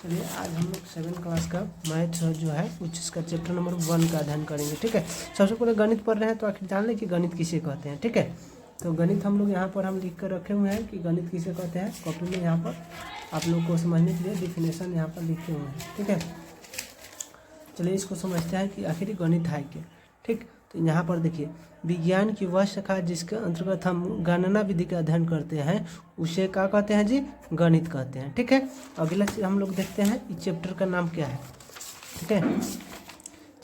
चलिए आज हम लोग 7th क्लास का मैथ जो है उसका चैप्टर नंबर 1 का अध्ययन करेंगे। ठीक है, सबसे पहले गणित पढ़ रहे हैं तो आखिर जान लें कि गणित किसे कहते हैं। ठीक है, तो गणित हम लोग यहाँ पर हम लिख कर रखे हुए हैं कि गणित किसे कहते हैं। कॉपी में यहाँ पर आप लोग को समझने के लिए डिफिनेशन यहाँ पर लिखे हुए हैं। ठीक है, चलिए इसको समझते हैं कि आखिर गणित है क्या। ठीक, तो यहाँ पर देखिए, विज्ञान की वह शाखा जिसके अंतर्गत हम गणना विधि का अध्ययन करते हैं उसे क्या कहते हैं जी, गणित कहते हैं। ठीक है, अगला हम लोग देखते हैं इस चैप्टर का नाम क्या है। ठीक है,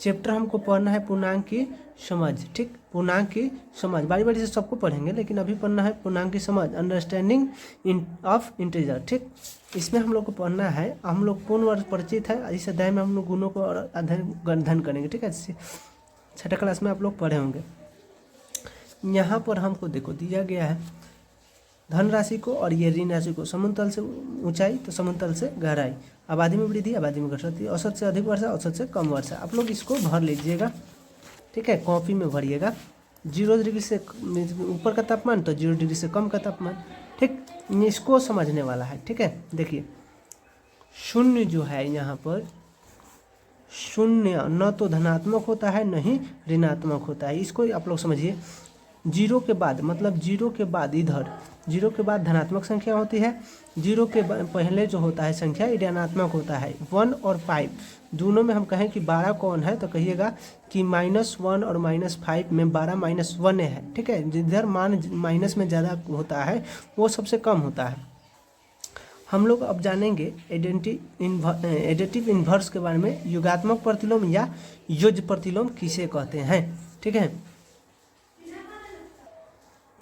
चैप्टर हमको पढ़ना है पूर्णांक की समझ। ठीक, पूर्णांक की समझ बारी बारी से सबको पढ़ेंगे, लेकिन अभी पढ़ना है पूर्णांक की समझ, अंडरस्टैंडिंग ऑफ इंटीजर। ठीक, इसमें हम लोग को पढ़ना है, हम लोग पूर्ण वर्ग परिचित है, इस अध्याय में हम लोग गुणों को अध्ययन करेंगे। ठीक है, 6ठी क्लास में आप लोग पढ़े होंगे। यहाँ पर हमको देखो दिया गया है धनराशि को और ये ऋण राशि को, समुद्र से ऊंचाई तो समुद्र से गहराई, आबादी में वृद्धि आबादी में घटती, औसत से अधिक वर्षा औसत से कम वर्षा। आप लोग इसको भर लीजिएगा। ठीक है, कॉपी में भरिएगा। 0 डिग्री से ऊपर का तापमान तो 0 डिग्री से कम का तापमान। ठीक, इसको समझने वाला है। ठीक है, देखिए शून्य जो है यहाँ पर, शून्य न तो धनात्मक होता है न ही ऋणात्मक होता है। इसको आप लोग समझिए। 0 के बाद मतलब 0 के बाद इधर 0 के बाद धनात्मक संख्या होती है, 0 के पहले जो होता है संख्या ऋणात्मक होता है। 1 और 5 दोनों में हम कहें कि 12 कौन है तो कहिएगा कि -1 और -5 में 12 -1 है। ठीक है, जिधर मान माइनस में ज़्यादा होता है वो सबसे कम होता है। हम लोग अब जानेंगे एडिटिव इन्वर्स के बारे में, योगात्मक प्रतिलोम या योज्य प्रतिलोम किसे कहते हैं। ठीक है,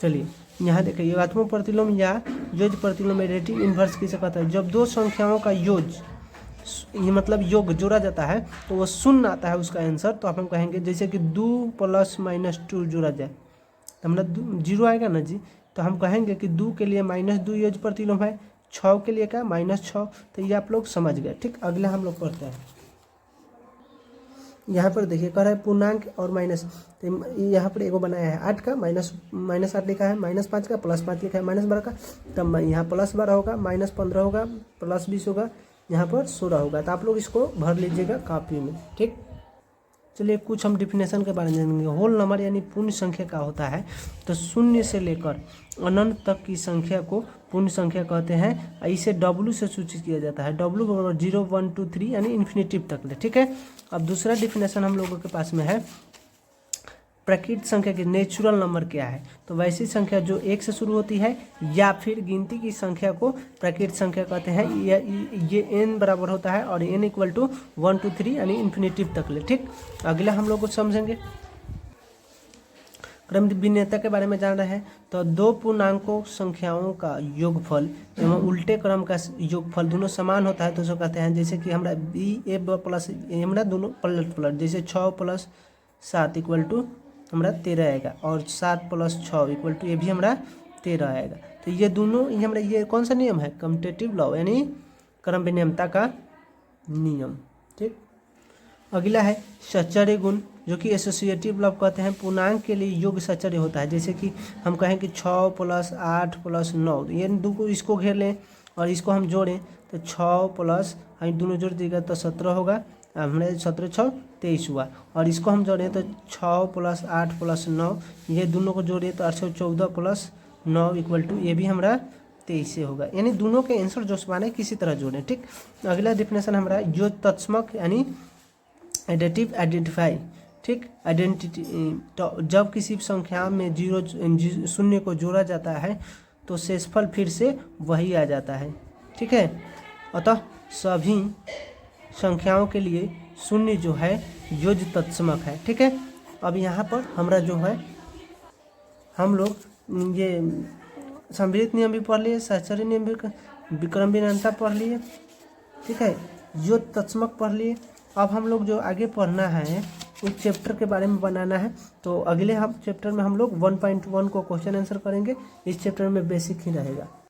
चलिए यहाँ देखिए, योगात्मक प्रतिलोम या योज्य प्रतिलोम एडिटिव इन्वर्स किसे कहता है। जब दो संख्याओं का ये मतलब योग जोड़ा जाता है तो वो शून्य आता है उसका आंसर। तो आप हम कहेंगे जैसे कि 2 + -2 जोड़ा जाए तो हमारा 0 आएगा ना जी। तो हम कहेंगे कि 2 के लिए -2 योज्य प्रतिलोम है, 6 के लिए क्या -6। तो ये आप लोग समझ गए। ठीक, अगला हम लोग पढ़ते हैं। यहाँ पर देखिए कह रहा है पूर्णांक और माइनस, तो यहाँ पर एगो बनाया है 8 का, -8 लिखा है, -5 का, +5 लिखा है, -12 का। तब यहाँ +12 होगा, -15 होगा, +20 होगा, यहाँ पर 16 होगा। तो आप लोग इसको भर लीजिएगा कॉपी में। ठीक, चलिए कुछ हम डिफिनेशन के बारे में जानेंगे। होल नंबर यानी पूर्ण संख्या का होता है तो 0 से लेकर अनंत तक की संख्या को पूर्ण संख्या कहते हैं। इसे W से सूचित किया जाता है। W बराबर 0 1 2 3 यानी इन्फिनिटिव तक ले। ठीक है, अब दूसरा डिफिनेशन हम लोगों के पास में है प्रकृत संख्या की, नेचुरल नंबर क्या है। तो वैसी संख्या जो 1 से शुरू होती है या फिर गिनती की संख्या को प्रकृत संख्या कहते हैं। ये n बराबर होता है और n = 1 2 3 यानी इन्फिनिटिव तक ले। ठीक, अगला हम लोग को समझेंगे क्रम भिन्नता के बारे में जान रहे हैं। तो दो पूर्णांकों संख्याओं का योगफल एवं उल्टे क्रम का योगफल दोनों समान होता है तो उसको कहते हैं। जैसे कि हमारा b + a हमारा दोनों पलट, जैसे 6 + 7 = हमारा 13 आएगा और 7 + 6 = ये भी हमारा 13 आएगा। तो ये दोनों ये हमारा ये कौन सा नियम है, कम्यूटेटिव लॉ यानी क्रम भिन्नता का नियम। ठीक, अगला है सचर्य गुण जो कि एसोसिएटिव लॉ कहते हैं। पूर्णांक के लिए योग सचर्य होता है। जैसे कि हम कहें कि 6 + 8 + 9, ये दो को इसको घेर लें और इसको हम जोड़ें तो 6 + हम दोनों जोड़ देगा तो 17 होगा, हमारे 17 × 6 = 23 हुआ। और इसको हम जोड़ें तो 6 + 8 + 9, ये दोनों को जोड़ें तो 814 + 9 = ये भी हमारा 23 से होगा। यानी दोनों के आंसर जो समान है किसी तरह जोड़ें। ठीक, अगला डिफिनेशन हमारा जो तत्समक यानी एडिटिव आइडेंटिफाई। ठीक, आइडेंटिटी जब किसी संख्या में 0 को जोड़ा जाता है तो शेषफल फिर से वही आ जाता है। ठीक है, अतः सभी संख्याओं के लिए 0 जो है योज्य तत्समक है। ठीक है, अब यहाँ पर हमारा जो है हम लोग ये संवृत्त नियम भी पढ़ लिए, सचर्य नियम भी, क्रम भिन्नता पढ़ लिए। ठीक है, योज्य तत्समक पढ़ लिए। अब हम लोग जो आगे पढ़ना है उस चैप्टर के बारे में बनाना है। तो अगले हम चैप्टर में हम लोग 1.1 को क्वेश्चन आंसर करेंगे। इस चैप्टर में बेसिक ही रहेगा।